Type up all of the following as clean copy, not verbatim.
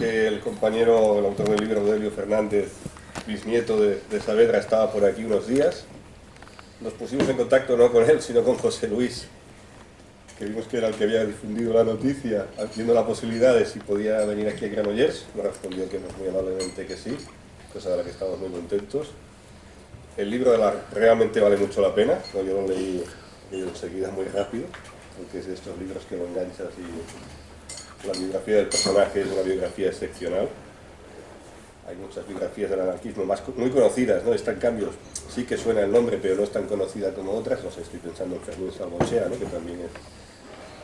que el compañero, el autor del libro, Audelio Fernández, bisnieto de Saavedra, estaba por aquí unos días. Nos pusimos en contacto no con él, sino con José Luis, que vimos que era el que había difundido la noticia, viendo la posibilidad de si podía venir aquí a Granollers. Nos respondió que muy amablemente que sí, cosa de la que estamos muy contentos. El libro realmente vale mucho la pena, ¿no? Yo lo leí enseguida muy rápido, porque es de estos libros que lo enganchas y la biografía del personaje es una biografía excepcional. Hay muchas biografías del anarquismo muy conocidas, ¿no? Esta, en cambio, sí que suena el nombre, pero no es tan conocida como otras. No sé, estoy pensando en Fermín Salvochea, ¿no? Que también es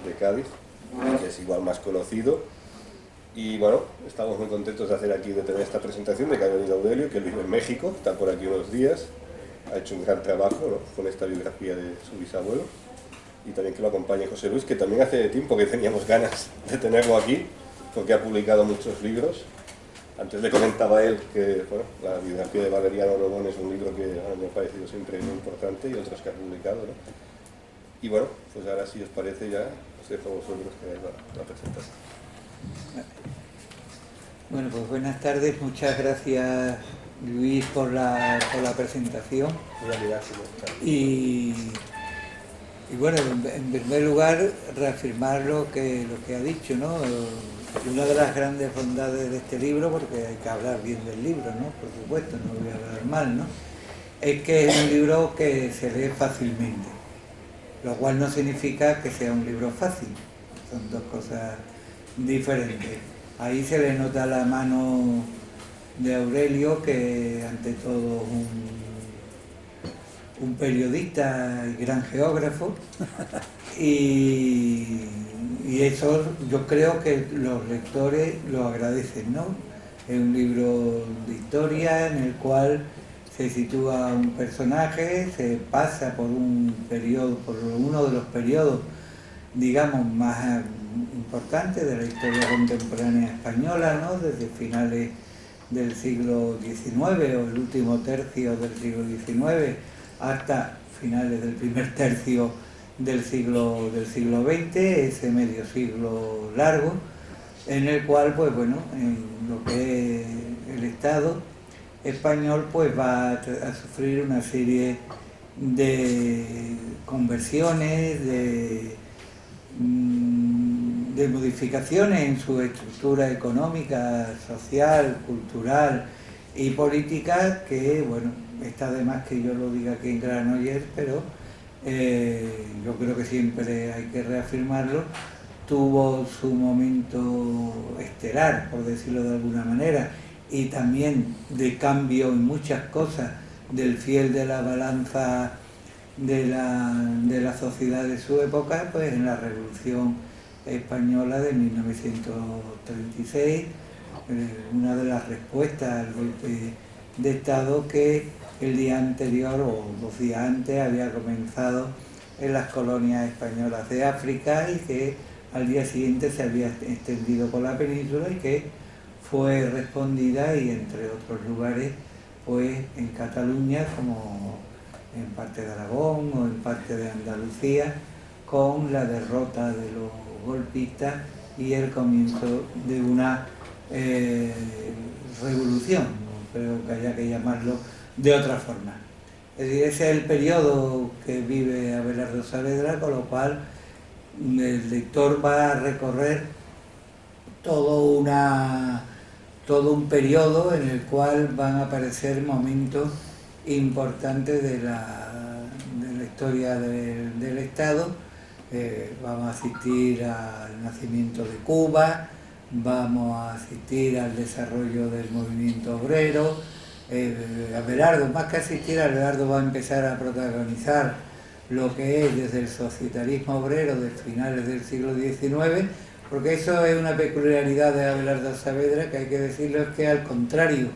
de Cádiz, que es igual más conocido. Y bueno, estamos muy contentos de tener esta presentación, de que ha venido Audelio, que vive en México, está por aquí unos días, ha hecho un gran trabajo, ¿no? Con esta biografía de su bisabuelo, y también que lo acompañe José Luis, que también hace tiempo que teníamos ganas de tenerlo aquí, porque ha publicado muchos libros. Antes le comentaba a él que bueno, la biografía de Valeriano Lobón es un libro que a mí me ha parecido siempre muy importante, y otros que ha publicado, ¿no? Y bueno, pues ahora si os parece ya os dejo a vosotros que hagáis la presentación. Bueno, pues buenas tardes, muchas gracias Luis por la presentación. Y bueno, en primer lugar, reafirmar lo que ha dicho, ¿no? Una de las grandes bondades de este libro, porque hay que hablar bien del libro, ¿no? Por supuesto, no voy a hablar mal, ¿no? Es que es un libro que se lee fácilmente, lo cual no significa que sea un libro fácil, son dos cosas diferentes. Ahí se le nota la mano de Aurelio, que ante todo un periodista y gran geógrafo, y eso yo creo que los lectores lo agradecen, ¿no? Es un libro de historia en el cual se sitúa un personaje, se pasa por un periodo, por uno de los periodos, digamos, más importantes de la historia contemporánea española, ¿no? Desde finales del siglo XIX o el último tercio del siglo XIX hasta finales del primer tercio del siglo XX, ese medio siglo largo, en el cual, pues bueno, en lo que es el Estado español, pues va a sufrir una serie de conversiones, de modificaciones en su estructura económica, social, cultural y política, que, bueno, está de más que yo lo diga aquí en Granollers, pero yo creo que siempre hay que reafirmarlo, tuvo su momento estelar, por decirlo de alguna manera, y también de cambio en muchas cosas del fiel de la balanza de la sociedad de su época, pues en la Revolución Española de 1936, una de las respuestas al golpe de Estado que el día anterior o 2 días antes había comenzado en las colonias españolas de África, y que al día siguiente se había extendido por la península, y que fue respondida, y entre otros lugares, pues en Cataluña, como en parte de Aragón o en parte de Andalucía, con la derrota de los golpistas y el comienzo de una revolución, no creo que haya que llamarlo de otra forma. Es decir, ese es el periodo que vive Abelardo Saavedra, con lo cual el lector va a recorrer todo un periodo en el cual van a aparecer momentos importantes de la historia del Estado. Vamos a asistir al nacimiento de Cuba, vamos a asistir al desarrollo del movimiento obrero. Abelardo, más que asistir, Abelardo va a empezar a protagonizar lo que es desde el societarismo obrero de finales del siglo XIX, porque eso es una peculiaridad de Abelardo Saavedra, que hay que decirlo, es que al contrario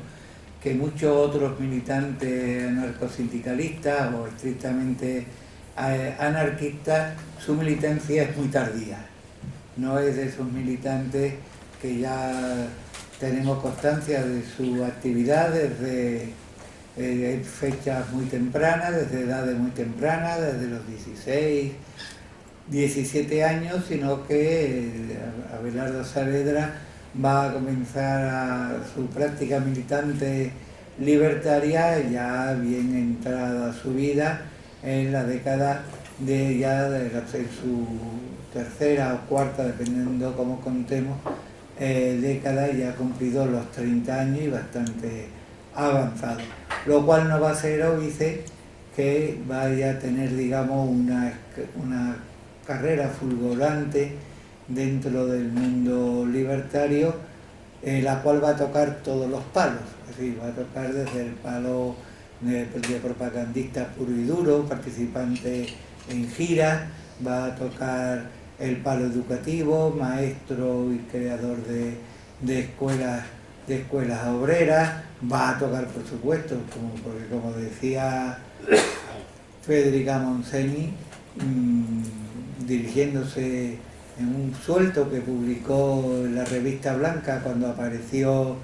que muchos otros militantes anarcosindicalistas o estrictamente anarquistas, su militancia es muy tardía. No es de esos militantes que ya tenemos constancia de su actividad desde fechas muy tempranas, desde edades muy tempranas, desde los 16, 17 años, sino que Abelardo Saavedra va a comenzar su práctica militante libertaria ya bien entrada su vida en la década en su tercera o cuarta, dependiendo cómo contemos, década, ya ha cumplido los 30 años y bastante avanzado, lo cual no va a ser óbice que vaya a tener, digamos, una carrera fulgurante dentro del mundo libertario, la cual va a tocar todos los palos, es decir, va a tocar desde el palo de propagandista puro y duro, participante en giras, va a tocar el palo educativo, maestro y creador de escuelas obreras, va a tocar, por supuesto, porque como decía Federica Montseny, dirigiéndose en un suelto que publicó en la revista Blanca cuando apareció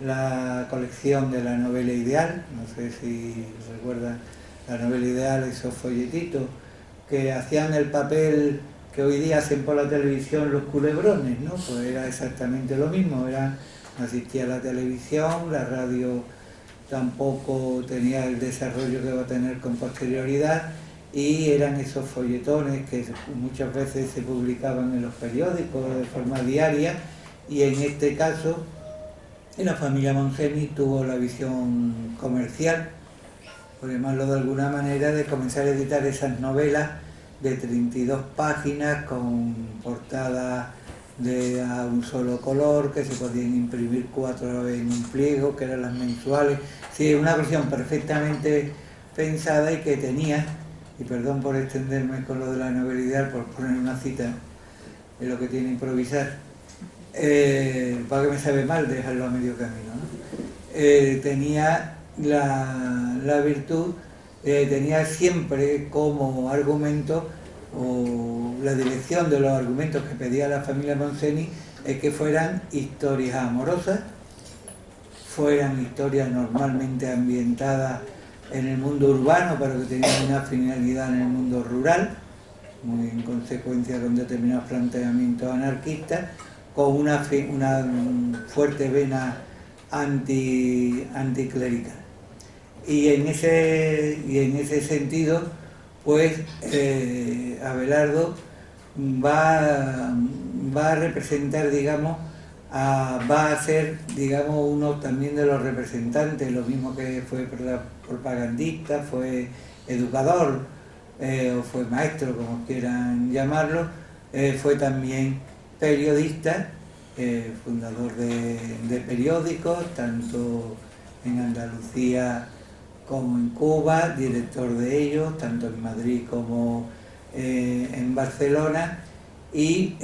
la colección de la novela ideal, no sé si recuerdan la novela ideal, esos folletitos que hacían el papel que hoy día hacen por la televisión los culebrones, ¿no? Pues era exactamente lo mismo, no existía la televisión, la radio tampoco tenía el desarrollo que va a tener con posterioridad, y eran esos folletones que muchas veces se publicaban en los periódicos de forma diaria, y en este caso la familia Montseny tuvo la visión comercial, por llamarlo de alguna manera, de comenzar a editar esas novelas de 32 páginas con portadas a un solo color, que se podían imprimir 4 veces en un pliego, que eran las mensuales. Sí, una versión perfectamente pensada y que tenía, y perdón por extenderme con lo de la novela ideal, por poner una cita, es lo que tiene improvisar, para que me sabe mal dejarlo a medio camino, ¿no? Tenía la virtud, tenía siempre como argumento, o la dirección de los argumentos que pedía la familia Montseny, es que fueran historias amorosas, fueran historias normalmente ambientadas en el mundo urbano, pero que tenían una finalidad en el mundo rural, muy en consecuencia con determinados planteamientos anarquistas, con una fuerte vena anticlerical. Y en ese sentido, pues Abelardo va a representar, digamos, va a ser, digamos, uno también de los representantes, lo mismo que fue propagandista, fue educador, o fue maestro, como quieran llamarlo, fue también periodista, fundador de periódicos, tanto en Andalucía como en Cuba, director de ellos, tanto en Madrid como en Barcelona, y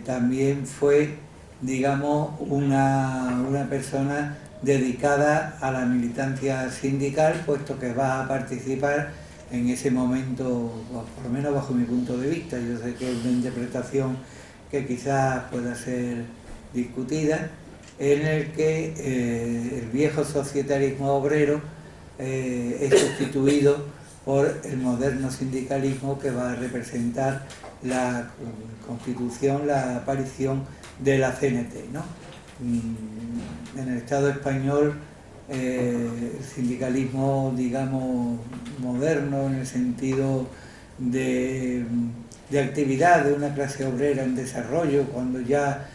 también fue, digamos, una persona dedicada a la militancia sindical, puesto que va a participar en ese momento, por lo menos bajo mi punto de vista, yo sé que es una interpretación que quizás pueda ser discutida, en el que el viejo societarismo obrero es sustituido por el moderno sindicalismo, que va a representar la constitución, la aparición de la CNT, ¿no? En el Estado español, el sindicalismo, digamos, moderno, en el sentido de actividad de una clase obrera en desarrollo, cuando ya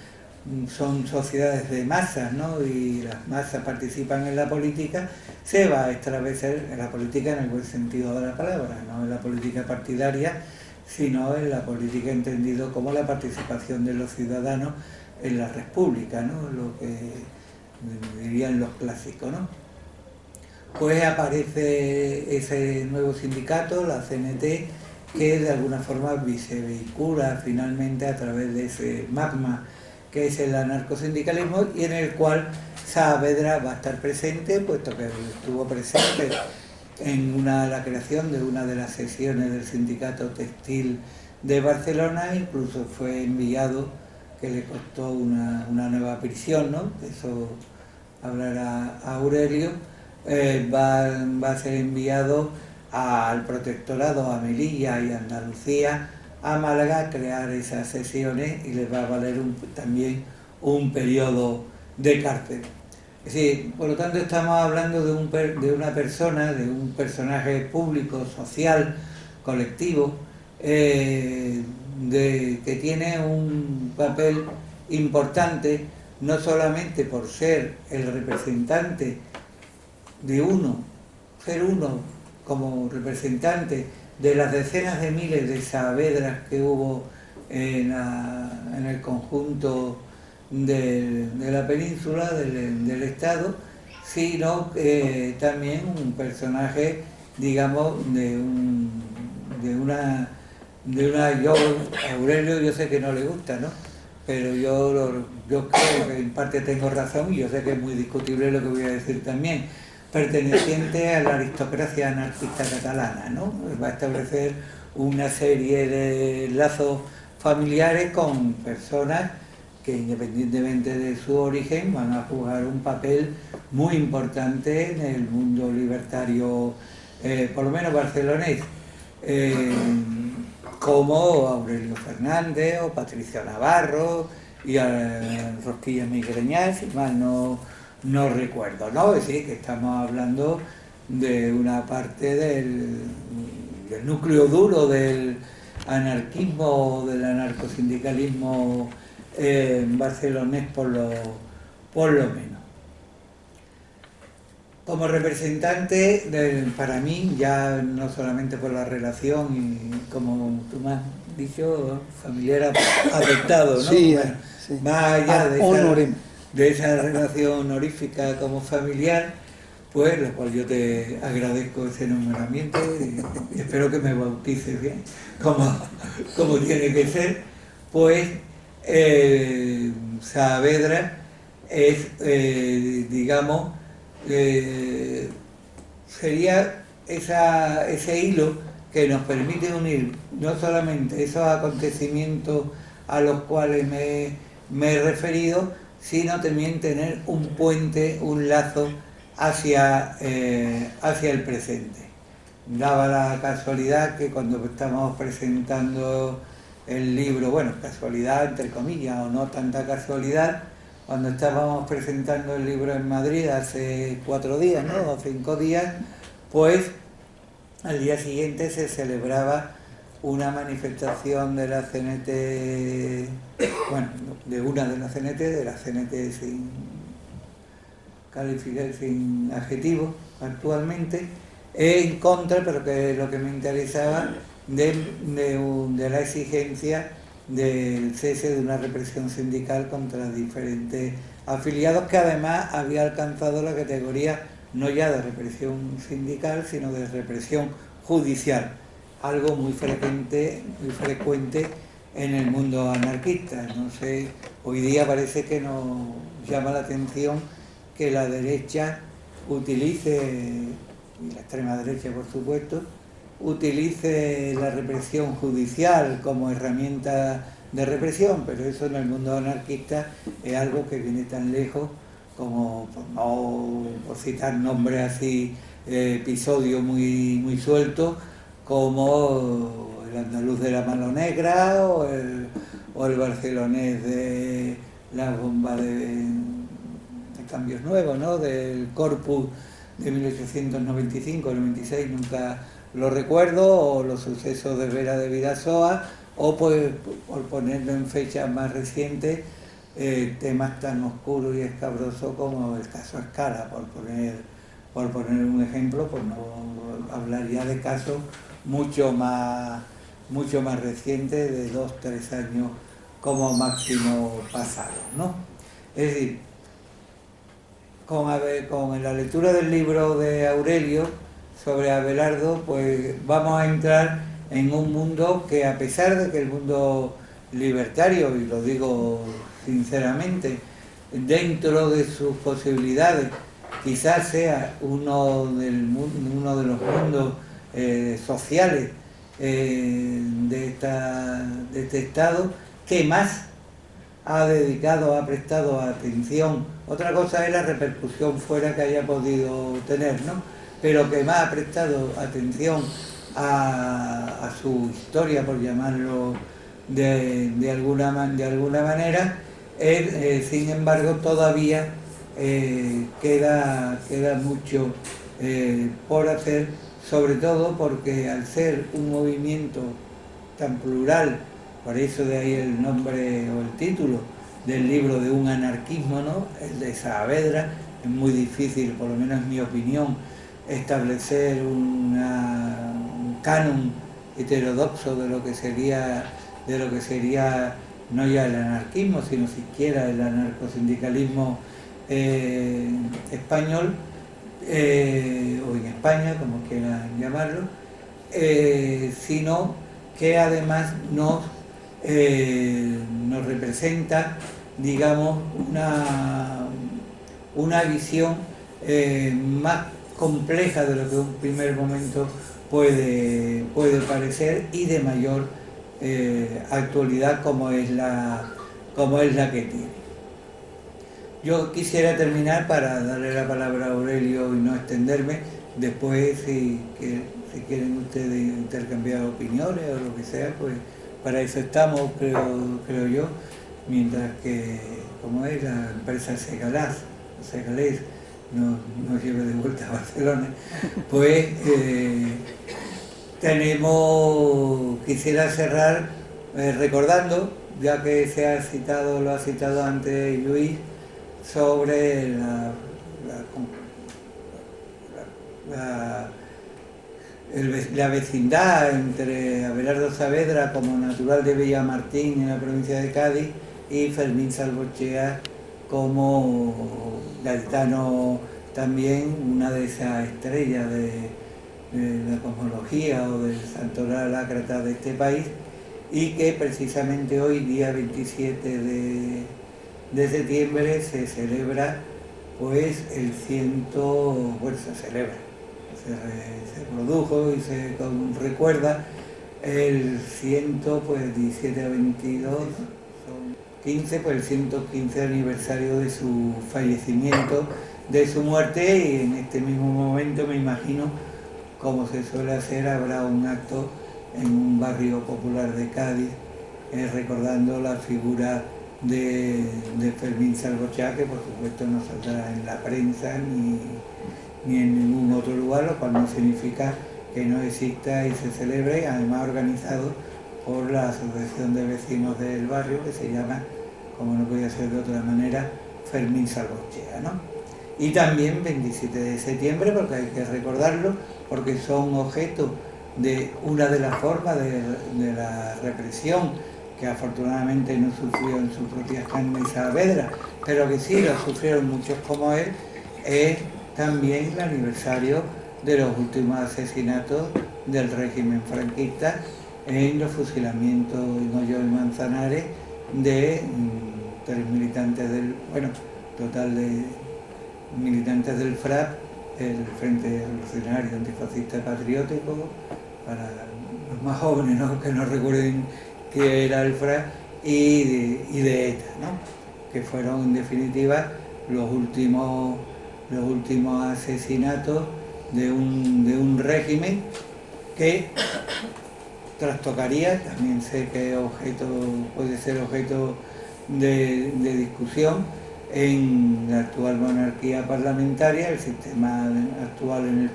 son sociedades de masas, ¿no? Y las masas participan en la política, se va a establecer en la política en el buen sentido de la palabra, no en la política partidaria, sino en la política entendido como la participación de los ciudadanos en la república, ¿no? Lo que dirían los clásicos, ¿no? Pues aparece ese nuevo sindicato, la CNT, que de alguna forma se vehicula finalmente a través de ese magma que es el anarcosindicalismo, y en el cual Saavedra va a estar presente, puesto que estuvo presente en la creación de una de las sesiones del sindicato textil de Barcelona, incluso fue enviado, que le costó una nueva prisión, ¿no? Eso hablará Aurelio, va a ser enviado al protectorado, a Melilla y a Andalucía, a Málaga, a crear esas sesiones, y les va a valer también un periodo de cárcel. Es decir, por lo tanto estamos hablando de una persona, de un personaje público, social, colectivo, que tiene un papel importante, no solamente por ser el representante de ser uno como representante de las decenas de miles de Saavedras que hubo en el conjunto de la península, del Estado, sino también un personaje, digamos, yo, Aurelio, yo sé que no le gusta, ¿no? Pero yo creo que en parte tengo razón, y yo sé que es muy discutible lo que voy a decir también, perteneciente a la aristocracia anarquista catalana, ¿no? Va a establecer una serie de lazos familiares con personas que, independientemente de su origen, van a jugar un papel muy importante en el mundo libertario, por lo menos barcelonés, como Aurelio Fernández o Patricio Navarro y Rosquilla Migreñal, si mal no recuerdo, ¿no? Es decir, que estamos hablando de una parte del núcleo duro del anarquismo, del anarcosindicalismo barcelonés por lo menos. Como representante, para mí, ya no solamente por la relación y como tú me has dicho, familiar afectado, ¿no? Sí, bueno, sí. Más allá Honorem. de esa relación honorífica como familiar, pues, lo cual yo te agradezco ese nombramiento y espero que me bautices bien, como tiene que ser, pues Saavedra es, digamos, sería ese hilo que nos permite unir no solamente esos acontecimientos a los cuales me he referido, sino también tener un puente, un lazo hacia el presente. Daba la casualidad que cuando estamos presentando el libro, bueno, casualidad entre comillas o no tanta casualidad, cuando estábamos presentando el libro en Madrid hace 4 días, ¿no? O 5 días, pues al día siguiente se celebraba una manifestación de la CNT, bueno, de una de las CNT, de la CNT sin calificar, sin adjetivo actualmente, en contra, pero que lo que me interesaba, de la exigencia del cese de una represión sindical contra diferentes afiliados, que además había alcanzado la categoría no ya de represión sindical, sino de represión judicial, algo muy frecuente en el mundo anarquista. No sé, hoy día parece que nos llama la atención que la derecha utilice, y la extrema derecha por supuesto, utilice la represión judicial como herramienta de represión, pero eso en el mundo anarquista es algo que viene tan lejos como, por citar nombres así, episodios muy sueltos, como el andaluz de la mano negra o el barcelonés de la bomba de cambios nuevos, ¿no? Del Corpus de 1895-96, nunca lo recuerdo, o los sucesos de Vera de Vidasoa, o pues, por ponerlo en fechas más recientes, temas tan oscuros y escabrosos como el caso Escala, por poner un ejemplo, por no hablar ya de casos mucho más recientes, de 2-3 años como máximo pasados, ¿no? Es decir, con la lectura del libro de Aurelio sobre Abelardo, pues vamos a entrar en un mundo que, a pesar de que el mundo libertario, y lo digo sinceramente, dentro de sus posibilidades, quizás sea uno de los mundos sociales de este Estado que más ha prestado atención. Otra cosa es la repercusión fuera que haya podido tener, ¿no? Pero que más ha prestado atención a su historia, por llamarlo de alguna manera, Sin embargo, todavía queda mucho por hacer, sobre todo porque al ser un movimiento tan plural, por eso de ahí el nombre o el título del libro, de un anarquismo, ¿no?, el de Saavedra, es muy difícil, por lo menos en mi opinión, establecer un canon heterodoxo de lo que sería no ya el anarquismo, sino siquiera el anarcosindicalismo español, o en España, como quieran llamarlo, sino que además nos representa, digamos, una visión más compleja de lo que en un primer momento puede parecer, y de mayor actualidad como es la que tiene. Yo quisiera terminar, para darle la palabra a Aurelio y no extenderme. Después, si quieren ustedes intercambiar opiniones o lo que sea, pues para eso estamos, creo yo. Mientras que, como es, la empresa Segalés nos lleve de vuelta a Barcelona, pues quisiera cerrar recordando, ya que lo ha citado antes Luis, sobre la vecindad entre Abelardo Saavedra, como natural de Villamartín en la provincia de Cádiz, y Fermín Salvochea como gaditano, también una de esas estrellas de la cosmología o del santoral ácrata de este país, y que precisamente hoy, día 27 de septiembre, se celebra pues se produjo y se recuerda el 17 a 22, son 15, pues el 115 aniversario de su fallecimiento, de su muerte, y en este mismo momento, me imagino, como se suele hacer, habrá un acto en un barrio popular de Cádiz, recordando la figura de Fermín Salvochea, que por supuesto no saldrá en la prensa ni en ningún otro lugar, lo cual no significa que no exista y se celebre, además organizado por la Asociación de Vecinos del Barrio, que se llama, como no podía ser de otra manera, Fermín Salvochea, ¿no? Y también 27 de septiembre, porque hay que recordarlo, porque son objeto de una de las formas de la represión que afortunadamente no sufrió en su propia carne Saavedra, pero que sí lo sufrieron muchos como él. Es también el aniversario de los últimos asesinatos del régimen franquista en los fusilamientos en Hoyo y Manzanares de tres militantes total de militantes del FRAP, el Frente Revolucionario Antifascista Patriótico, para los más jóvenes, ¿no?, que no recuerden que era el FRAP, y de ETA, ¿no?, que fueron en definitiva los últimos asesinatos de un régimen que trastocaría, también sé que puede ser objeto de discusión en la actual monarquía parlamentaria, el sistema actual en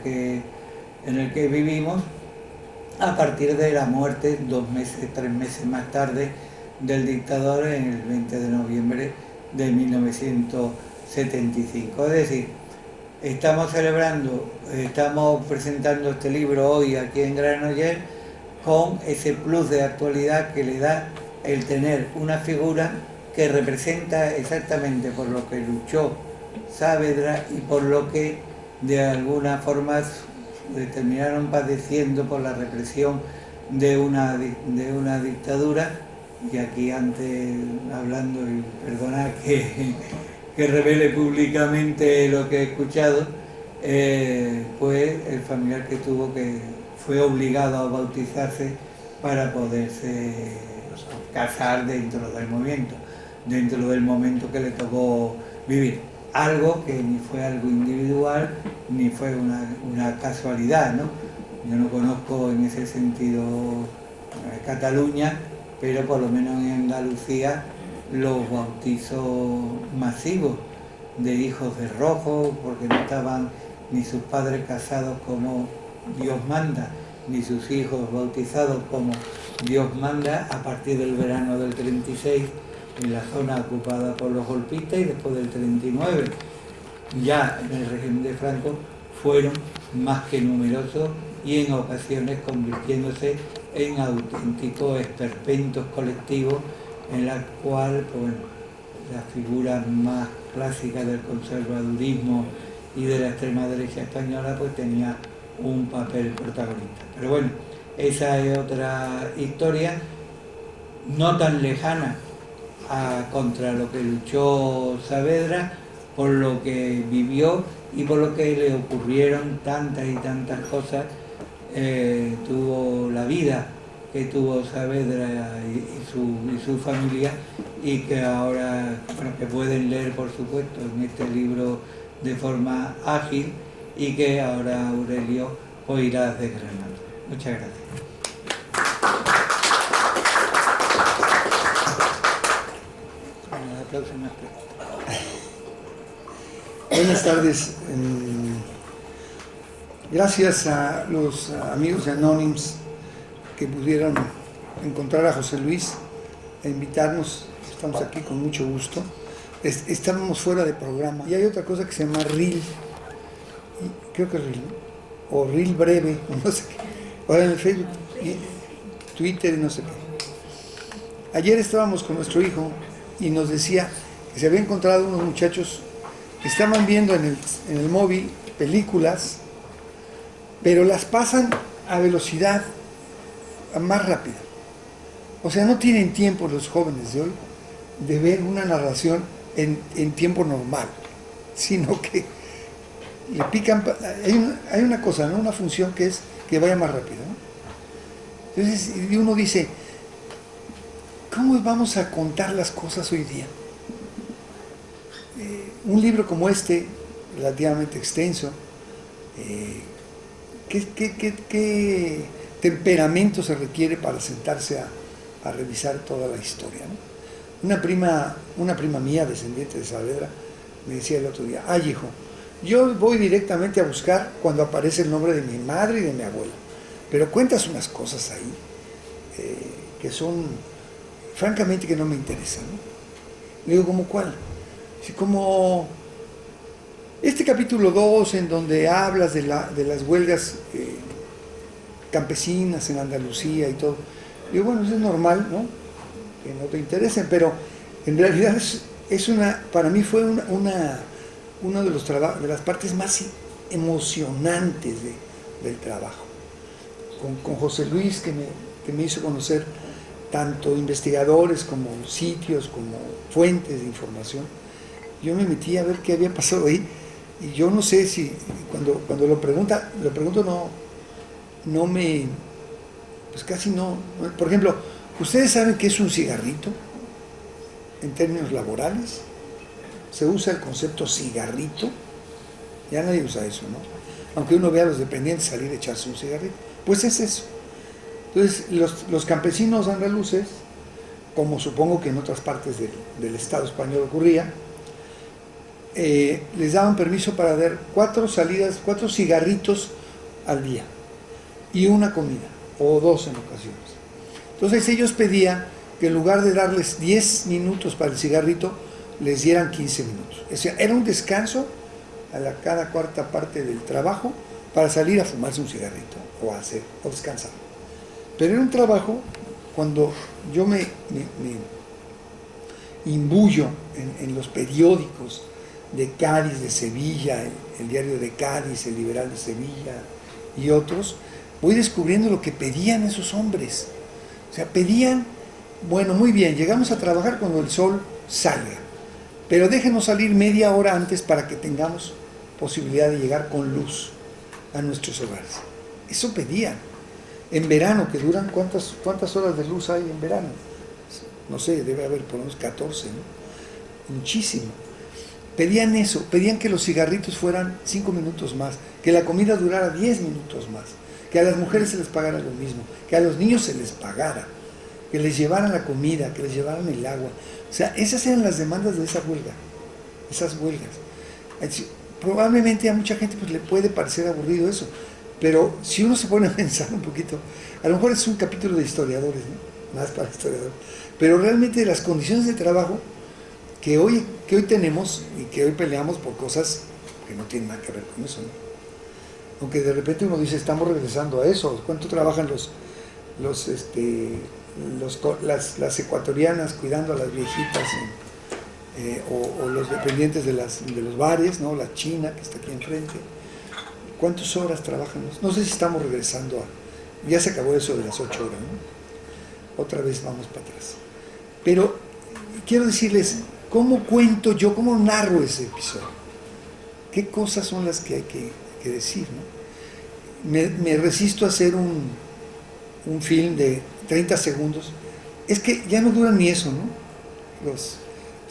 el que vivimos, a partir de la muerte 3 meses más tarde del dictador, en el 20 de noviembre de 1975. Es decir, estamos presentando este libro hoy aquí en Granollers, con ese plus de actualidad que le da el tener una figura que representa exactamente por lo que luchó Saavedra y por lo que de alguna forma terminaron padeciendo por la represión de una dictadura. Y aquí, antes hablando, y perdonad que revele públicamente lo que he escuchado, pues el familiar que tuvo, que fue obligado a bautizarse para poderse casar dentro del momento que le tocó vivir. Algo que ni fue algo individual, ni fue una casualidad, ¿no? Yo no conozco en ese sentido Cataluña, pero por lo menos en Andalucía los bautizos masivos de hijos de rojos, porque no estaban ni sus padres casados como Dios manda, ni sus hijos bautizados como Dios manda, a partir del verano del 36, en la zona ocupada por los golpistas, y después del 39, ya en el régimen de Franco, fueron más que numerosos y en ocasiones convirtiéndose en auténticos esperpentos colectivos, en la cual, pues bueno, la figura más clásica del conservadurismo y de la extrema derecha española pues tenía un papel protagonista. Pero bueno, esa es otra historia, no tan lejana contra lo que luchó Saavedra, por lo que vivió y por lo que le ocurrieron tantas y tantas cosas. Tuvo la vida que tuvo Saavedra y su familia, y que ahora, bueno, que pueden leer por supuesto en este libro de forma ágil, y que ahora Aurelio pues irá desgranando. Muchas gracias. Buenas tardes. Gracias a los amigos de Anónimos que pudieron encontrar a José Luis e invitarnos. Estamos aquí con mucho gusto. Estábamos fuera de programa. Y hay otra cosa que se llama Reel. Creo que es Reel, o Reel breve, no sé qué. Ahora en el Facebook, Twitter y no sé qué. Ayer estábamos con nuestro hijo y nos decía que se había encontrado unos muchachos que estaban viendo en el móvil películas, pero las pasan a velocidad más rápida. O sea, no tienen tiempo los jóvenes de hoy de ver una narración en tiempo normal, sino que le pican. Hay una cosa, ¿no? Una función que es que vaya más rápido, ¿no? Entonces uno dice, ¿cómo vamos a contar las cosas hoy día? Un libro como este, relativamente extenso, ¿qué temperamento se requiere para sentarse a revisar toda la historia, ¿no? Una prima mía, descendiente de Saavedra, me decía el otro día, ay hijo, yo voy directamente a buscar cuando aparece el nombre de mi madre y de mi abuela, pero cuentas unas cosas ahí que son, francamente, que no me interesan, ¿no? Le digo, ¿cómo cuál? Así como este capítulo 2, en donde hablas de las huelgas campesinas en Andalucía y todo. Digo, bueno, eso es normal, ¿no? Que no te interesen, pero en realidad para mí fue una de las partes más emocionantes del trabajo. Con José Luis, que me hizo conocer tanto investigadores como sitios, como fuentes de información, yo me metí a ver qué había pasado ahí, y yo no sé si, cuando lo pregunto no me, pues casi no. Por ejemplo, ¿ustedes saben qué es un cigarrito en términos laborales? Se usa el concepto cigarrito, ya nadie usa eso, ¿no? Aunque uno vea a los dependientes salir a echarse un cigarrito, pues es eso. Entonces los campesinos andaluces, como supongo que en otras partes del Estado español ocurría, les daban permiso para dar 4 cigarritos al día y una comida, o 2 en ocasiones. Entonces ellos pedían que en lugar de darles 10 minutos para el cigarrito, les dieran 15 minutos. O sea, era un descanso a cada cuarta parte del trabajo para salir a fumarse un cigarrito o descansar. Pero era un trabajo, cuando yo me imbuyo en los periódicos de Cádiz, de Sevilla, el diario de Cádiz, el Liberal de Sevilla y otros, voy descubriendo lo que pedían esos hombres. O sea, pedían, bueno, muy bien, llegamos a trabajar cuando el sol salga, pero déjenos salir media hora antes para que tengamos posibilidad de llegar con luz a nuestros hogares. Eso pedían. En verano, que duran, ¿cuántas horas de luz hay en verano? No sé, debe haber por lo menos 14, ¿no? Muchísimo. Pedían eso, pedían que los cigarritos fueran 5 minutos más, que la comida durara 10 minutos más, que a las mujeres se les pagara lo mismo, que a los niños se les pagara. que les llevaran la comida, que les llevaran el agua. O sea, esas eran las demandas de esa huelga, esas huelgas. Probablemente a mucha gente pues, le puede parecer aburrido eso, pero si uno se pone a pensar un poquito, a lo mejor es un capítulo de historiadores, ¿no? Más para historiadores, pero realmente las condiciones de trabajo que hoy tenemos y que hoy peleamos por cosas que no tienen nada que ver con eso, ¿no? Aunque de repente uno dice, estamos regresando a eso. ¿Cuánto trabajan las ecuatorianas cuidando a las viejitas o los dependientes de los bares, ¿no? La china que está aquí enfrente? ¿Cuántas horas trabajan? No sé si estamos regresando ya se acabó eso de las 8 horas, ¿no? Otra vez vamos para atrás. Pero quiero decirles, ¿cómo cuento yo, cómo narro ese episodio? ¿Qué cosas son las que hay que decir, ¿no? Me resisto a hacer un film de 30 segundos. Es que ya no duran ni eso, ¿no? Los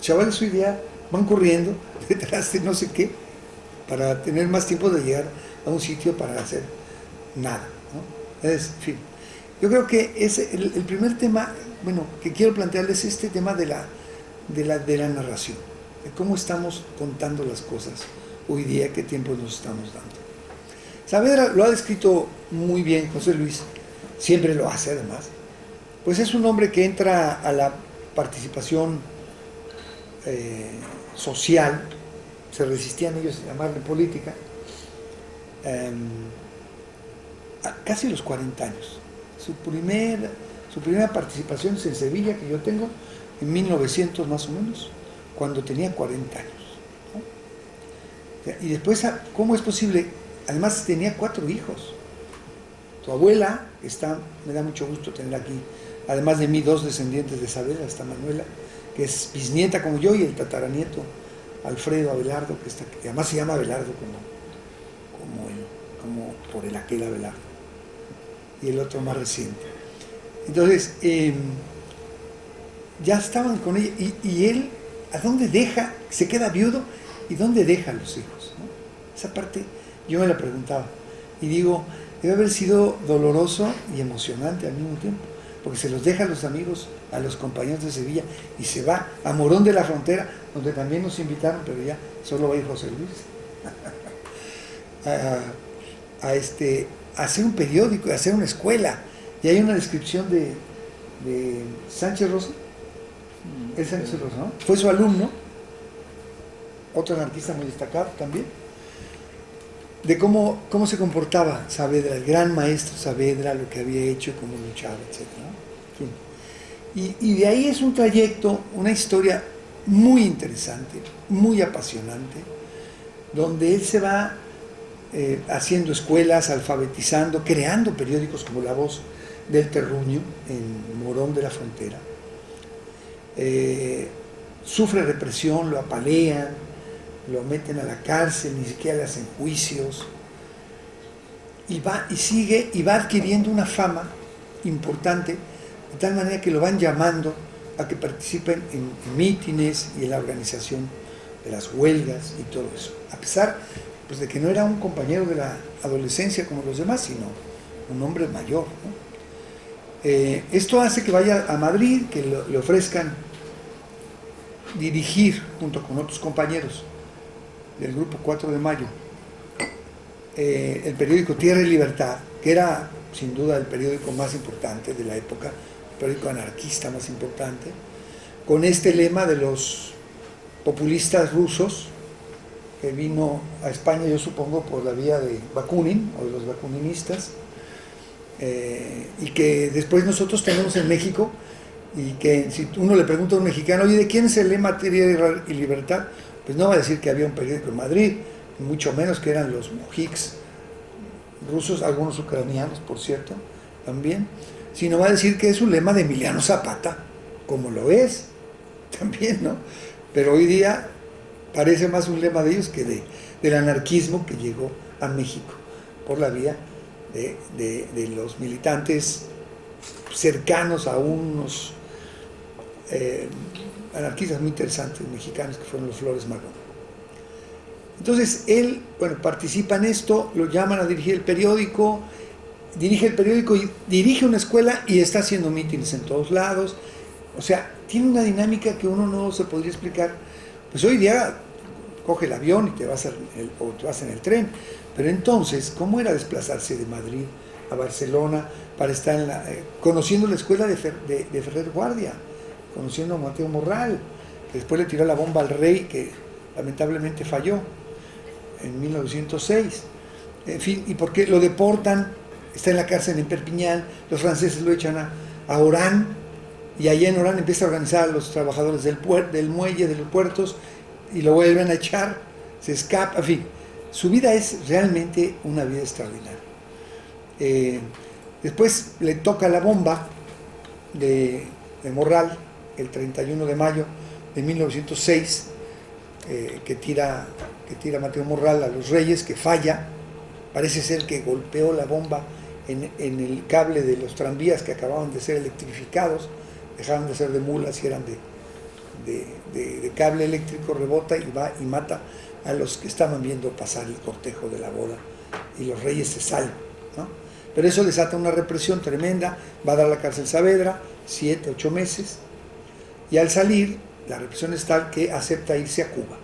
chavales hoy día van corriendo detrás de no sé qué para tener más tiempo de llegar a un sitio para hacer nada, ¿no? En fin, yo creo que es el primer tema, bueno, que quiero plantearles este tema de la narración, de cómo estamos contando las cosas hoy día, qué tiempos nos estamos dando. Saavedra lo ha descrito muy bien José Luis, siempre lo hace además, pues es un hombre que entra a la participación social, se resistían ellos a llamarle política, a casi los 40 años. Su primera participación es en Sevilla, que yo tengo, en 1900 más o menos, cuando tenía 40 años, ¿no? Y después, ¿cómo es posible? Además tenía 4 hijos. Tu abuela, me da mucho gusto tener aquí, además de mí, 2 descendientes de Saavedra, está Manuela, que es bisnieta como yo, y el tataranieto, Alfredo Abelardo, que además se llama Abelardo como por el aquel Abelardo, y el otro más reciente. Entonces, ya estaban con ella, y él, ¿a dónde deja? Se queda viudo, ¿y dónde deja a los hijos, ¿no? Esa parte yo me la preguntaba, y digo, debe haber sido doloroso y emocionante al mismo tiempo, porque se los deja a los amigos, a los compañeros de Sevilla, y se va a Morón de la Frontera, donde también nos invitaron, pero ya solo va a ir José Luis, a hacer un periódico, a hacer una escuela. Y hay una descripción de Sánchez Rosa, es Sánchez Rosa, ¿no? Fue su alumno, otro anarquista muy destacado también, de cómo se comportaba Saavedra, el gran maestro Saavedra, lo que había hecho, cómo luchaba, etc., ¿no? Y de ahí es un trayecto, una historia muy interesante, muy apasionante, donde él se va haciendo escuelas, alfabetizando, creando periódicos como La Voz del Terruño en Morón de la Frontera. Sufre represión, lo apalean, lo meten a la cárcel, ni siquiera le hacen juicios, y va adquiriendo una fama importante, de tal manera que lo van llamando a que participen en mítines y en la organización de las huelgas y todo eso, a pesar pues, de que no era un compañero de la adolescencia como los demás, sino un hombre mayor, ¿no? Esto hace que vaya a Madrid, que le ofrezcan dirigir junto con otros compañeros del grupo 4 de Mayo el periódico Tierra y Libertad, que era sin duda el periódico más importante de la época, el periódico anarquista más importante, con este lema de los populistas rusos, que vino a España, yo supongo, por la vía de Bakunin, o de los bakuninistas, y que después nosotros tenemos en México, y que si uno le pregunta a un mexicano, oye, ¿de quién es el lema Tierra y Libertad? Pues no va a decir que había un periódico en Madrid, mucho menos que eran los mojiks rusos, algunos ucranianos, por cierto, también, sino va a decir que es un lema de Emiliano Zapata, como lo es, también, ¿no? Pero hoy día parece más un lema de ellos que del anarquismo que llegó a México por la vía de los militantes cercanos a unos anarquistas muy interesantes mexicanos que fueron los Flores Magón. Entonces él, bueno, participa en esto, lo llaman a dirigir el periódico, dirige el periódico y dirige una escuela y está haciendo mítines en todos lados. O sea, tiene una dinámica que uno no se podría explicar. Pues hoy día coge el avión y te vas en el tren. Pero entonces, ¿cómo era desplazarse de Madrid a Barcelona para estar conociendo la escuela de Ferrer Guardia, conociendo a Mateo Morral, que después le tiró la bomba al rey, que lamentablemente falló en 1906. En fin, ¿y por qué lo deportan? Está en la cárcel en Perpiñán, los franceses lo echan a Orán, y allá en Orán empieza a organizar a los trabajadores del muelle, de los puertos, y lo vuelven a echar, se escapa, en fin. Su vida es realmente una vida extraordinaria. Después le toca la bomba de Morral, el 31 de mayo de 1906, que tira Mateo Morral a los Reyes, que falla. Parece ser que golpeó la bomba en el cable de los tranvías que acababan de ser electrificados, dejaron de ser de mulas y eran de cable eléctrico, rebota y va y mata a los que estaban viendo pasar el cortejo de la boda, y los reyes se salvan, ¿no? Pero eso desata una represión tremenda, va a dar a la cárcel Saavedra, 7, 8 meses, y al salir, la represión es tal que acepta irse a Cuba.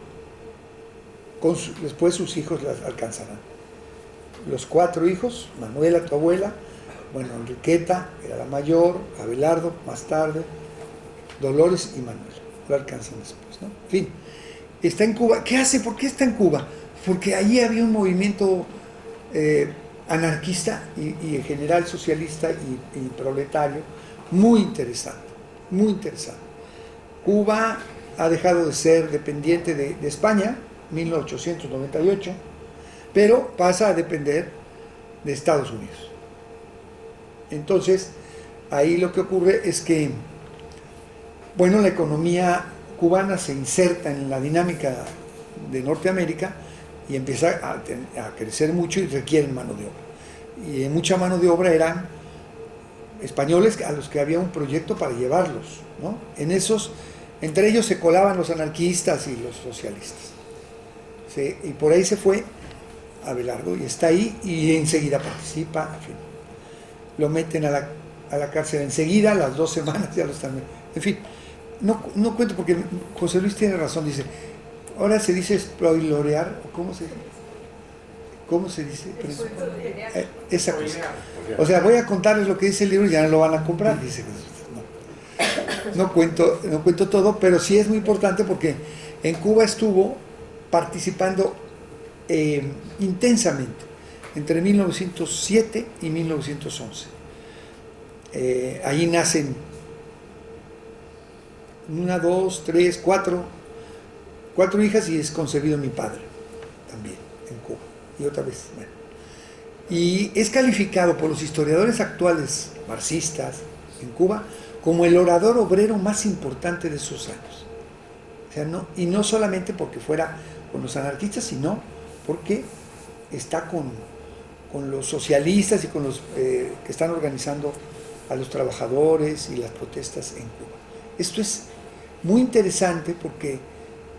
Después sus hijos las alcanzarán. Los 4 hijos, Manuela, tu abuela, bueno, Enriqueta, era la mayor, Abelardo, más tarde, Dolores y Manuel, lo alcanzan después, ¿no? En fin, está en Cuba. ¿Qué hace? ¿Por qué está en Cuba? Porque allí había un movimiento anarquista y en general socialista y proletario muy interesante, muy interesante. Cuba ha dejado de ser dependiente de España, 1898, pero pasa a depender de Estados Unidos. Entonces, ahí lo que ocurre es que, bueno, la economía cubana se inserta en la dinámica de Norteamérica y empieza a crecer mucho y requieren mano de obra. Y mucha mano de obra eran españoles a los que había un proyecto para llevarlos, ¿no? Entre ellos se colaban los anarquistas y los socialistas. Y por ahí se fue Abelardo y está ahí y enseguida participa, en fin. Lo meten a la cárcel enseguida, a las 2 semanas ya lo están. En fin, no cuento porque José Luis tiene razón, dice, ahora se dice spoilorear, ¿cómo se dice? Esa cosa. O sea, voy a contarles lo que dice el libro y ya no lo van a comprar, dice. No cuento todo, pero sí es muy importante porque en Cuba estuvo participando intensamente entre 1907 y 1911. Ahí nacen 1, 2, 3, 4 hijas y es concebido mi padre también en Cuba. Y otra vez, bueno. Y es calificado por los historiadores actuales marxistas en Cuba como el orador obrero más importante de esos años. O sea, no solamente porque fuera con los anarquistas, sino porque está con los socialistas y con los que están organizando a los trabajadores y las protestas en Cuba. Esto es muy interesante porque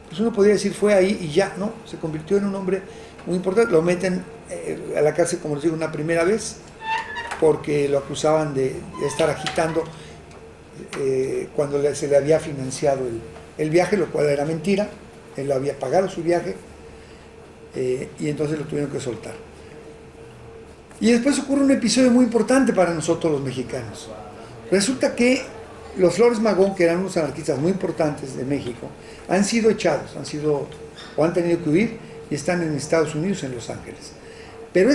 pues uno podría decir fue ahí y ya, ¿no? Se convirtió en un hombre muy importante. Lo meten a la cárcel, como les digo, una primera vez porque lo acusaban de estar agitando cuando se le había financiado el viaje, lo cual era mentira. Él había pagado su viaje y entonces lo tuvieron que soltar. Y después ocurre un episodio muy importante para nosotros los mexicanos. Resulta que los Flores Magón, que eran unos anarquistas muy importantes de México, han sido echados, han tenido que huir y están en Estados Unidos, en Los Ángeles. Pero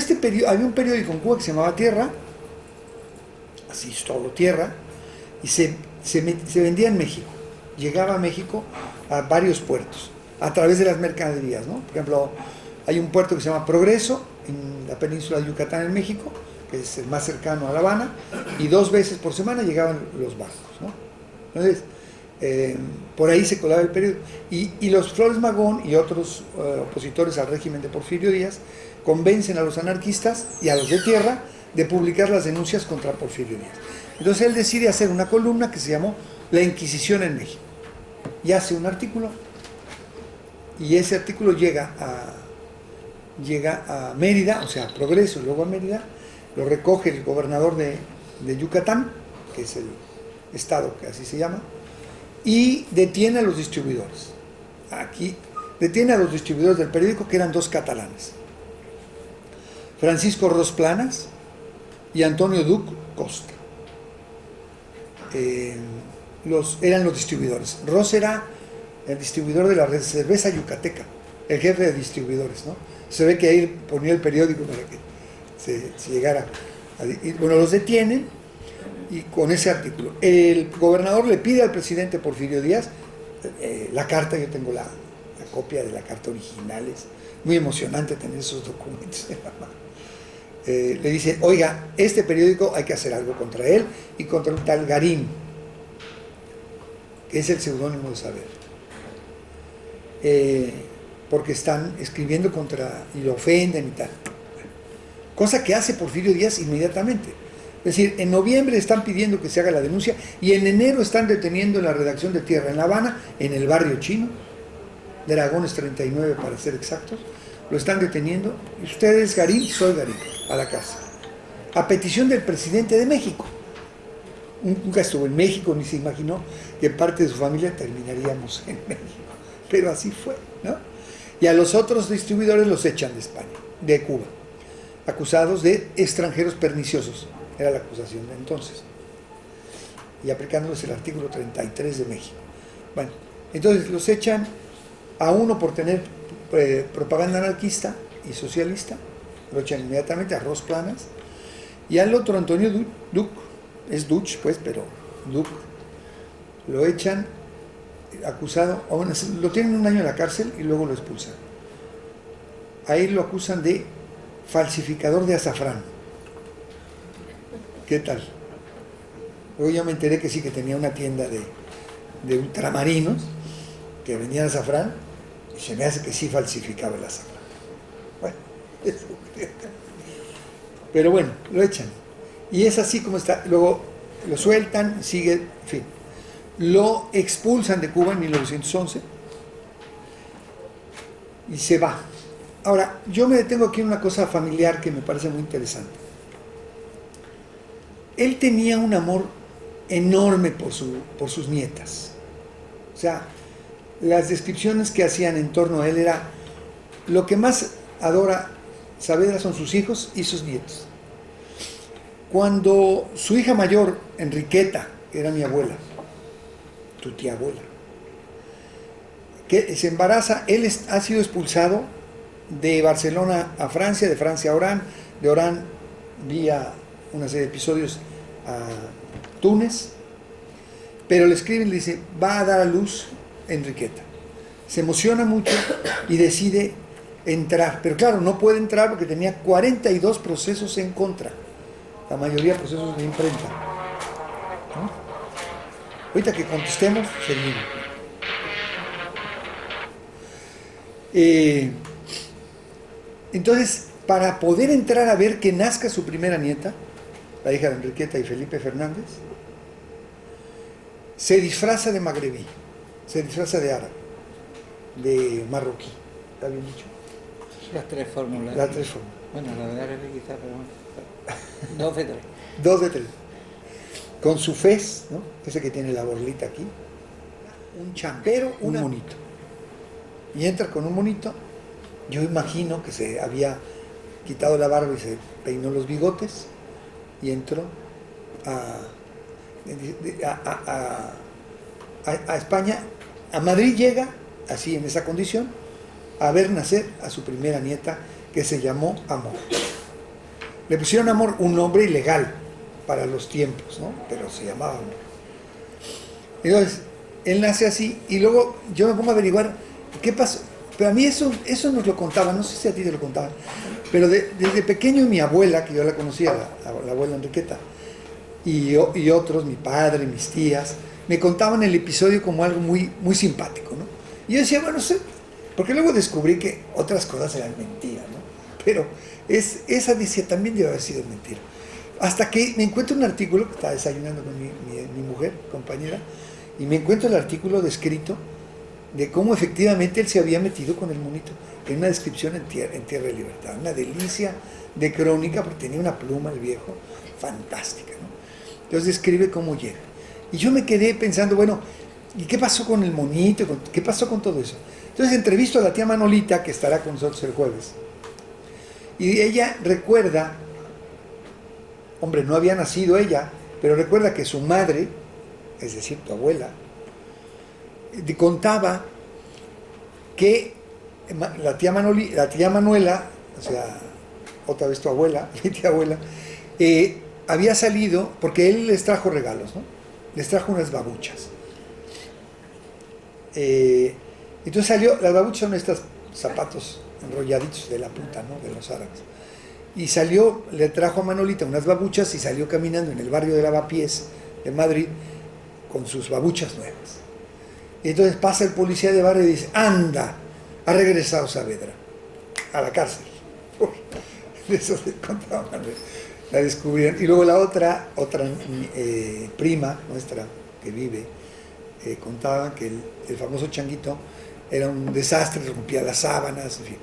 había un periódico en Cuba que se llamaba Tierra, así solo Tierra, y se vendía en México. Llegaba a México a varios puertos, a través de las mercaderías, ¿no? Por ejemplo, hay un puerto que se llama Progreso, en la península de Yucatán, en México, que es el más cercano a La Habana, y 2 veces por semana llegaban los barcos, ¿no? Entonces, por ahí se colaba el periódico. Y los Flores Magón y otros opositores al régimen de Porfirio Díaz convencen a los anarquistas y a los de Tierra de publicar las denuncias contra Porfirio Díaz. Entonces él decide hacer una columna que se llamó La Inquisición en México. Y hace un artículo, y ese artículo llega a Mérida, o sea, a Progreso y luego a Mérida, lo recoge el gobernador de Yucatán, que es el estado que así se llama, y detiene a los distribuidores. Aquí detiene a los distribuidores del periódico, que eran 2 catalanes, Francisco Ros Planas y Antonio Duc Costa. Eran los distribuidores. Ros era el distribuidor de la cerveza yucateca, el jefe de distribuidores, ¿no? Se ve que ahí ponía el periódico para que se llegara bueno, los detienen, y con ese artículo el gobernador le pide al presidente Porfirio Díaz la carta. Yo tengo la copia de la carta original, es muy emocionante tener esos documentos en la mano. Le dice: oiga, este periódico hay que hacer algo contra él y contra un tal Garín, que es el seudónimo de Saavedra, porque están escribiendo contra y lo ofenden y tal, cosa que hace Porfirio Díaz inmediatamente. Es decir, en noviembre están pidiendo que se haga la denuncia y en enero están deteniendo en la redacción de Tierra en La Habana, en el barrio chino, de Dragones 39 para ser exactos, lo están deteniendo. Y usted es Garín, soy Garín, a la cárcel, a petición del presidente de México. Nunca estuvo en México, ni se imaginó que parte de su familia terminaríamos en México, pero así fue, ¿no? Y a los otros distribuidores los echan de España, de Cuba, acusados de extranjeros perniciosos, era la acusación de entonces, y aplicándoles el artículo 33 de México. Bueno, entonces los echan a uno por tener propaganda anarquista y socialista, lo echan inmediatamente, a Ros Planas, y al otro, Antonio Duc, es Duch pues, pero Duc, lo echan acusado, bueno, lo tienen 1 año en la cárcel y luego lo expulsan. Ahí lo acusan de falsificador de azafrán. ¿Qué tal? Luego yo me enteré que sí, que tenía una tienda de ultramarinos que vendían azafrán, y se me hace que sí falsificaba el azafrán. Bueno, eso creo. Pero bueno, lo echan. Y es así como está. Luego lo sueltan, sigue, en fin. Lo expulsan de Cuba en 1911 y se va. Ahora, yo me detengo aquí en una cosa familiar que me parece muy interesante. Él tenía un amor enorme por sus nietas. O sea, las descripciones que hacían en torno a él era: lo que más adora Saavedra son sus hijos y sus nietos. Cuando su hija mayor, Enriqueta, que era mi abuela, tu tía abuela, que se embaraza, él ha sido expulsado de Barcelona a Francia, de Francia a Orán, de Orán vía una serie de episodios a Túnez, pero le escriben y le dice: va a dar a luz Enriqueta. Se emociona mucho y decide entrar, pero claro, no puede entrar porque tenía 42 procesos en contra, la mayoría procesos de imprenta, ¿no? Ahorita que contestemos, seguimos. Entonces, para poder entrar a ver que nazca su primera nieta, la hija de Enriqueta y Felipe Fernández, se disfraza de magrebí, se disfraza de árabe, de marroquí. ¿Está bien dicho? Las 3 fórmulas. Las 3 fórmulas. Bueno, la verdad es que quizá, pero bueno. 2 de 3. 2 de 3. Con su fez, ¿no? Ese que tiene la borlita aquí, un champero, un monito. Y entra con un monito. Yo imagino que se había quitado la barba y se peinó los bigotes y entró a España. A Madrid llega, así en esa condición, a ver nacer a su primera nieta, que se llamó Amor. Le pusieron Amor, un nombre ilegal para los tiempos, ¿no? Pero se llamaba Amor. Entonces, él nace así, y luego yo me pongo a averiguar qué pasó. Pero a mí eso nos lo contaban, no sé si a ti te lo contaban, pero desde pequeño mi abuela, que yo la conocía, la abuela Enriqueta, y otros, mi padre, mis tías, me contaban el episodio como algo muy, muy simpático, ¿no? Y yo decía, bueno, sé, porque luego descubrí que otras cosas eran mentiras, ¿no? Pero esa decía, también debe haber sido mentira. Hasta que me encuentro un artículo, que estaba desayunando con mi mujer, compañera, y me encuentro el artículo descrito de cómo efectivamente él se había metido con el monito, en una descripción en Tierra de Libertad, una delicia de crónica, porque tenía una pluma el viejo fantástica, ¿no? Entonces describe cómo llega. Y yo me quedé pensando, bueno, ¿y qué pasó con el monito? ¿Qué pasó con todo eso? Entonces entrevisto a la tía Manolita, que estará con nosotros el jueves. Y ella recuerda, hombre, no había nacido ella, pero recuerda que su madre, es decir, tu abuela, contaba que la tía Manuela, o sea, otra vez tu abuela, mi tía abuela, había salido, porque él les trajo regalos, ¿no? Les trajo unas babuchas. Entonces salió, las babuchas son estos zapatos enrolladitos de la punta, ¿no? De los árabes. Y salió, le trajo a Manolita unas babuchas y salió caminando en el barrio de Lavapiés de Madrid con sus babuchas nuevas. Y entonces pasa el policía de barrio y dice, anda, ha regresado Saavedra a la cárcel. Uy, eso se contaba, la descubrieron. Y luego la otra prima nuestra que vive, contaba que el famoso Changuito era un desastre, rompía las sábanas, en fin.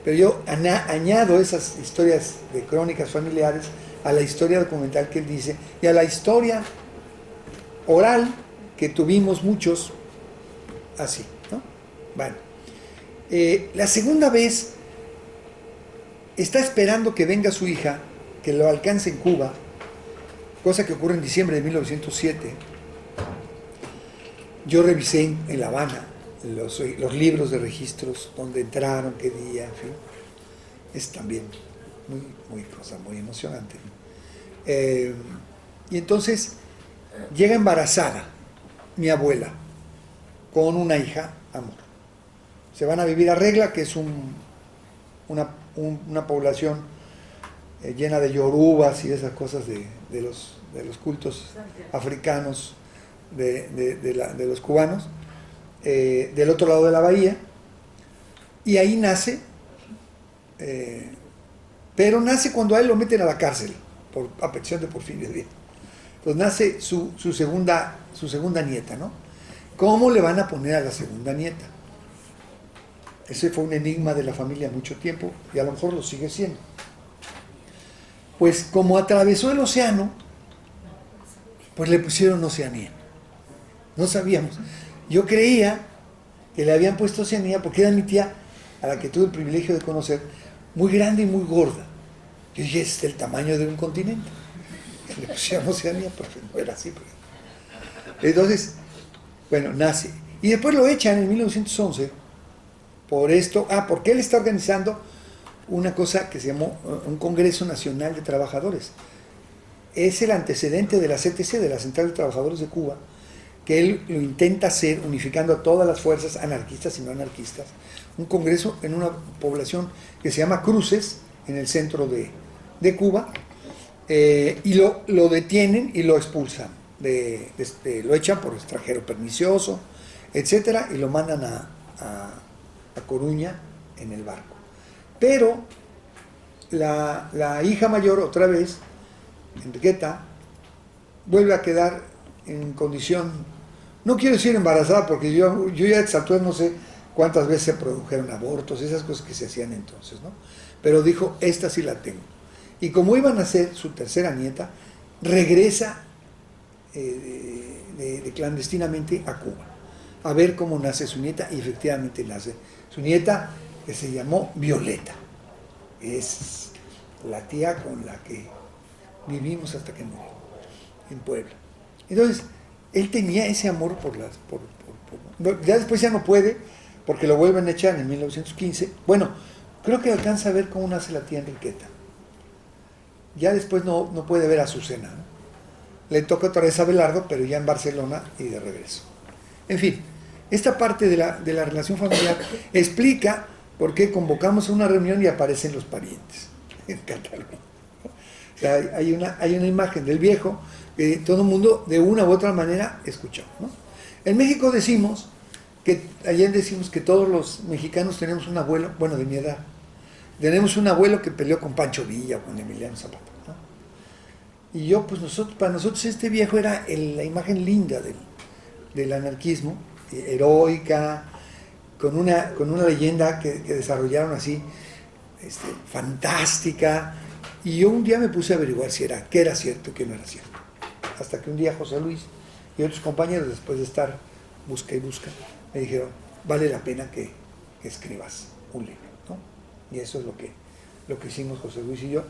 Pero yo añado esas historias de crónicas familiares a la historia documental que él dice y a la historia oral que tuvimos muchos así, ¿no? Bueno, la segunda vez está esperando que venga su hija, que lo alcance en Cuba, cosa que ocurre en diciembre de 1907. Yo revisé en La Habana los libros de registros, donde entraron, qué día, en fin. Es también muy emocionante. Y entonces llega embarazada mi abuela con una hija, amor. Se van a vivir a Regla, que es una población llena de yorubas y esas cosas de los cultos africanos de los cubanos, del otro lado de la bahía, y ahí nace, pero nace cuando a él lo meten a la cárcel a petición de Porfirio Díaz. Entonces nace su segunda nieta, ¿no? ¿Cómo le van a poner a la segunda nieta? Ese fue un enigma de la familia mucho tiempo y a lo mejor lo sigue siendo. Pues como atravesó el océano, pues le pusieron Oceanía. No sabíamos. Yo creía que le habían puesto Oceanía porque era mi tía, a la que tuve el privilegio de conocer, muy grande y muy gorda. Yo dije, es el tamaño de un continente. Le pusieron Oceanía porque no era así. Entonces, bueno, nace. Y después lo echan en 1911 por esto, porque él está organizando una cosa que se llamó un Congreso Nacional de Trabajadores. Es el antecedente de la CTC, de la Central de Trabajadores de Cuba, que él lo intenta hacer unificando a todas las fuerzas anarquistas y no anarquistas. Un congreso en una población que se llama Cruces, en el centro de Cuba, y lo detienen y lo expulsan. Lo echan por extranjero pernicioso, etcétera, y lo mandan a Coruña en el barco. Pero la hija mayor, otra vez, Enriqueta, vuelve a quedar en condición, no quiero decir embarazada, porque yo ya a esta altura no sé cuántas veces se produjeron abortos, esas cosas que se hacían entonces, ¿no? Pero dijo, esta sí la tengo. Y como iban a ser su tercera nieta, regresa clandestinamente a Cuba, a ver cómo nace su nieta, y efectivamente nace su nieta, que se llamó Violeta. Es la tía con la que vivimos hasta que murió, en Puebla. Entonces, él tenía ese amor ya después ya no puede, porque lo vuelven a echar en 1915. Bueno, creo que alcanza a ver cómo nace la tía Enriqueta. Ya después no puede ver a Azucena, ¿no? Le toca otra vez a Abelardo, pero ya en Barcelona y de regreso. En fin, esta parte de la relación familiar explica por qué convocamos a una reunión y aparecen los parientes en Cataluña. O sea, hay una imagen del viejo que todo el mundo de una u otra manera escuchó, ¿no? En México decimos que todos los mexicanos tenemos un abuelo, bueno, de mi edad, tenemos un abuelo que peleó con Pancho Villa o con Emiliano Zapata, ¿no? Y yo, pues para nosotros este viejo era la imagen linda del anarquismo, heroica, con una leyenda que desarrollaron así, fantástica, Y yo un día me puse a averiguar qué era cierto y qué no era cierto. Hasta que un día José Luis y otros compañeros, después de estar busca y busca, me dijeron, vale la pena que escribas un libro, ¿no? Y eso es lo que hicimos José Luis y yo,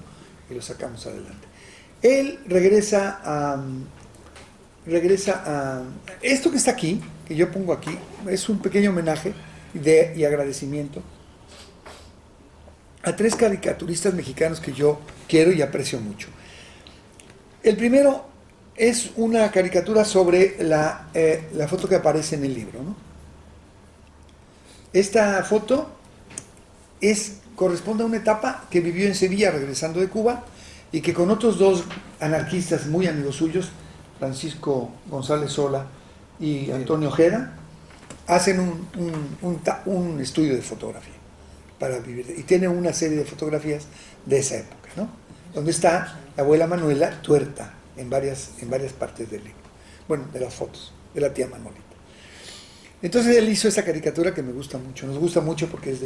y lo sacamos adelante. Él regresa a esto que está aquí, que yo pongo aquí, es un pequeño homenaje y agradecimiento a 3 caricaturistas mexicanos que yo quiero y aprecio mucho. El primero es una caricatura sobre la foto que aparece en el libro, ¿no? Esta foto corresponde a una etapa que vivió en Sevilla regresando de Cuba y que con otros 2 anarquistas muy amigos suyos, Francisco González Sola y Antonio Ojeda, hacen un estudio de fotografía para vivir. Y tiene una serie de fotografías de esa época, ¿no? Donde está la abuela Manuela tuerta en varias partes del libro. Bueno, de las fotos, de la tía Manolita. Entonces él hizo esa caricatura que me gusta mucho. Nos gusta mucho porque es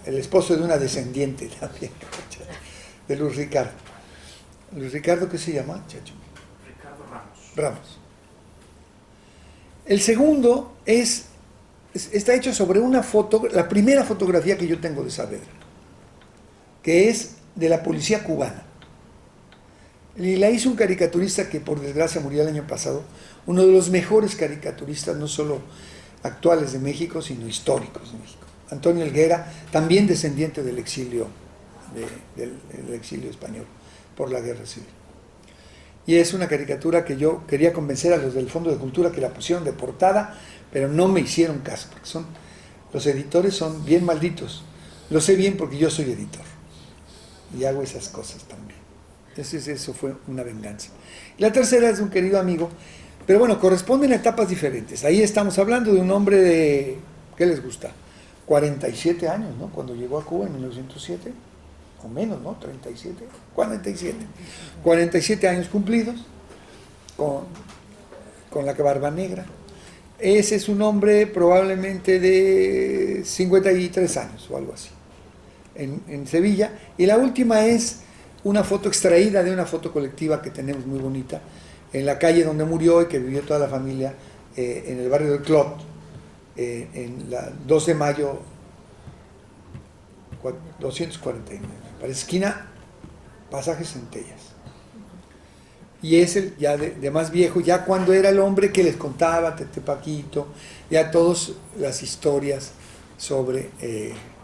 el esposo de una descendiente también, de Luis Ricardo. Luis Ricardo, ¿qué se llama, chacho? Ricardo Ramos. Ramos. El segundo está hecho sobre una foto, la primera fotografía que yo tengo de Saavedra, que es de la policía cubana. Y la hizo un caricaturista que por desgracia murió el año pasado, uno de los mejores caricaturistas, no solo actuales de México, sino históricos de México. Antonio Helguera, también descendiente del exilio, del exilio español por la guerra civil. Y es una caricatura que yo quería convencer a los del Fondo de Cultura que la pusieron de portada, pero no me hicieron caso, porque los editores son bien malditos. Lo sé bien porque yo soy editor y hago esas cosas también. Entonces eso fue una venganza. La tercera es de un querido amigo, pero bueno, corresponden a etapas diferentes. Ahí estamos hablando de un hombre de, ¿qué les gusta? 47 años, ¿no? Cuando llegó a Cuba en 1907, o menos, ¿no? 37, 47. 47 años cumplidos, con la barba negra. Ese es un hombre probablemente de 53 años o algo así, en Sevilla. Y la última es una foto extraída de una foto colectiva que tenemos muy bonita, en la calle donde murió y que vivió toda la familia, en el barrio del Clot, en la 2 de mayo 249, para esquina Pasaje Centellas. Y es el ya de más viejo, ya cuando era el hombre que les contaba Tete Paquito, ya todas las historias sobre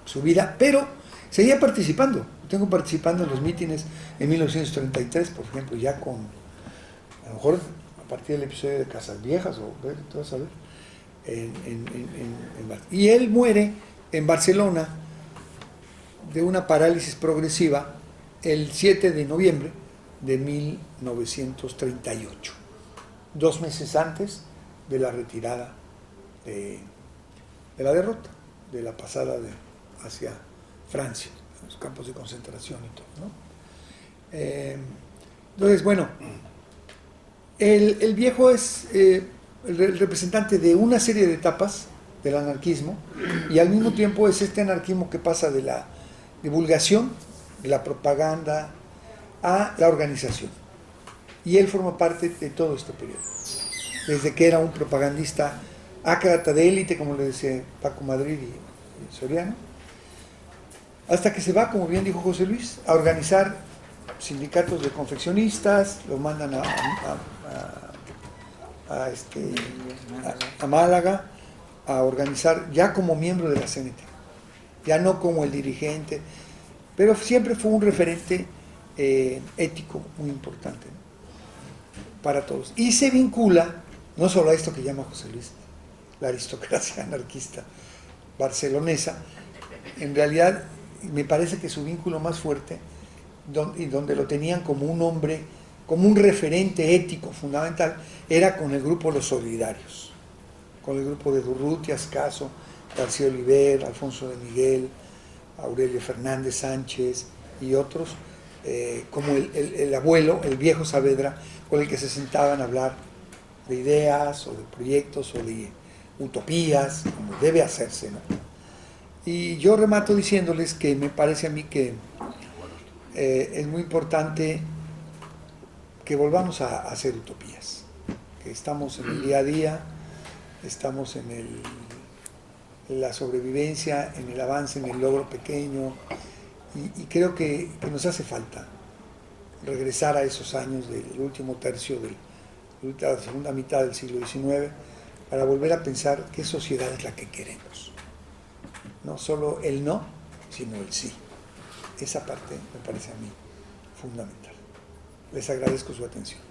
su vida, pero seguía participando. Tengo participando en los mítines en 1933, por ejemplo, ya con, a lo mejor a partir del episodio de Casas Viejas, o tú vas a ver, y él muere en Barcelona de una parálisis progresiva el 7 de noviembre de 1938, 2 meses antes de la retirada de la derrota, de la pasada hacia Francia, los campos de concentración y todo, ¿no? Entonces, bueno, el viejo es el representante de una serie de etapas del anarquismo, y al mismo tiempo es este anarquismo que pasa de la divulgación, de la propaganda, a la organización. Y él forma parte de todo este periodo, desde que era un propagandista ácrata de élite, como le decía Paco Madrid y Soriano, hasta que se va, como bien dijo José Luis, a organizar sindicatos de confeccionistas, lo mandan a Málaga, a organizar ya como miembro de la CNT, ya no como el dirigente, pero siempre fue un referente ético muy importante, ¿no? Para todos. Y se vincula no solo a esto que llama José Luis la aristocracia anarquista barcelonesa, en realidad me parece que su vínculo más fuerte, y donde lo tenían como un hombre, como un referente ético fundamental, era con el grupo Los Solidarios, con el grupo de Durruti, Caso, García Oliver, Alfonso de Miguel, Aurelio Fernández Sánchez y otros, como el abuelo, el viejo Saavedra, con el que se sentaban a hablar de ideas o de proyectos o de utopías, como debe hacerse, ¿no? Y yo remato diciéndoles que me parece a mí que es muy importante que volvamos a hacer utopías, que estamos en el día a día, estamos en la sobrevivencia, en el avance, en el logro pequeño, y creo que nos hace falta regresar a esos años del último tercio de la segunda mitad del siglo XIX para volver a pensar qué sociedad es la que queremos. No solo el no, sino el sí. Esa parte me parece a mí fundamental. Les agradezco su atención.